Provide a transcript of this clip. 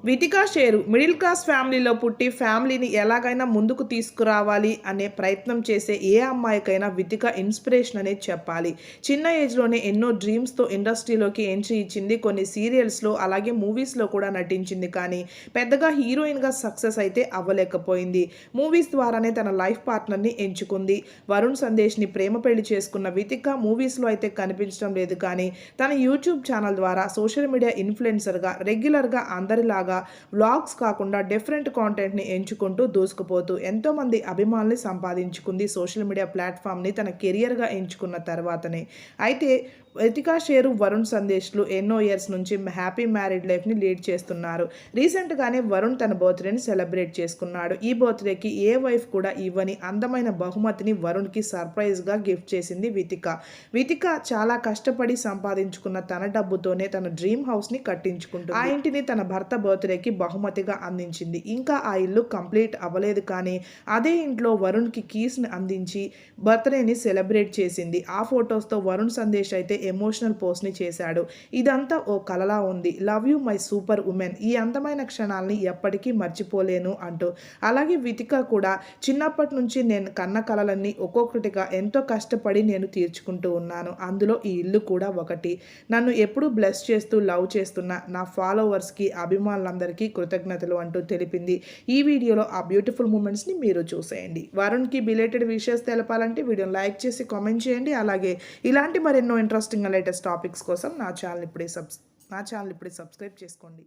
Vithika share middle class ఫ్యామిలీలో పుట్టి ఫ్యామిలీని ఎలాగైనా ముందుకు తీసుకురావాలి అనే ప్రయత్నం చేసే ఏ అమ్మాయికైనా వితిక ఇన్స్పిరేషన్ అనేది చెప్పాలి. చిన్న ఏజ్లోనే ఎన్నో డ్రీమ్స్తో ఇండస్ట్రీలోకి ఎంట్రీ ఇచ్చింది. కొన్ని సీరియల్స్లో అలాగే మూవీస్లో కూడా నటించింది. కానీ పెద్దగా హీరోయిన్గా సక్సెస్ అయితే అవ్వలేకపోయింది. మూవీస్ ద్వారానే తన లైఫ్ పార్ట్నర్ని ఎంచుకుంది. వరుణ్ సందేశ్ని ప్రేమ పెళ్లి చేసుకున్న వితిక మూవీస్లో అయితే కనిపించడం లేదు. కానీ తన యూట్యూబ్ ఛానల్ ద్వారా సోషల్ మీడియా ఇన్ఫ్లుయెన్సర్గా రెగ్యులర్గా అందరిలాగా వ్లాగ్స్ కాకుండా డిఫరెంట్ కాంటెంట్ని ఎంచుకుంటూ దూసుకుపోతూ ఎంతోమంది అభిమానుల్ని సంపాదించుకుంది సోషల్ మీడియా ప్లాట్ఫామ్ని తన కెరియర్గా ఎంచుకున్న తర్వాతనే. అయితే వితికా షేరు వరుణ్ సందేశ్లు ఎన్నో ఇయర్స్ నుంచి హ్యాపీ మ్యారీడ్ లైఫ్ని లీడ్ చేస్తున్నారు. రీసెంట్గానే వరుణ్ తన బర్త్డేని సెలబ్రేట్ చేసుకున్నాడు. ఈ బర్త్డేకి ఏ వైఫ్ కూడా ఇవ్వని అందమైన బహుమతిని వరుణ్కి సర్ప్రైజ్గా గిఫ్ట్ చేసింది వితిక. వితిక చాలా కష్టపడి సంపాదించుకున్న తన డబ్బుతోనే తన డ్రీమ్ హౌస్ని కట్టించుకుంటుంది. ఆ ఇంటిని తన భర్త బర్త్డేకి బహుమతిగా అందించింది. ఇంకా ఆ ఇల్లు కంప్లీట్ అవ్వలేదు. కానీ అదే ఇంట్లో వరుణ్కి కీస్ని అందించి బర్త్డేని సెలబ్రేట్ చేసింది. ఆ ఫొటోస్తో వరుణ్ సందేశ్ అయితే ఎమోషనల్ పోస్ట్ని చేశాడు. ఇదంతా ఓ కలలా ఉంది. Love you my super women. ఈ అందమైన క్షణాలని ఎప్పటికీ మర్చిపోలేను అంటూ. అలాగే వితిక కూడా చిన్నప్పటి నుంచి నేను కన్న కలలన్నీ ఒక్కొక్కటిగా ఎంతో కష్టపడి నేను తీర్చుకుంటూ ఉన్నాను. అందులో ఈ ఇల్లు కూడా ఒకటి. నన్ను ఎప్పుడూ బ్లెస్ చేస్తూ లవ్ చేస్తున్న నా ఫాలోవర్స్కి అభిమానులందరికీ కృతజ్ఞతలు అంటూ తెలిపింది. ఈ వీడియోలో ఆ బ్యూటిఫుల్ మూమెంట్స్ని మీరు చూసేయండి. వరుణ్కి బిలేటెడ్ విషెస్ తెలపాలంటే వీడియోని లైక్ చేసి కామెంట్ చేయండి. అలాగే ఇలాంటి మరెన్నో ఇంట్రెస్టింగ్ లేటెస్ట్ టాపిక్స్ కోసం నా ఛానల్ ఇప్పుడే సబ్స్క్రైబ్ చేసుకోండి.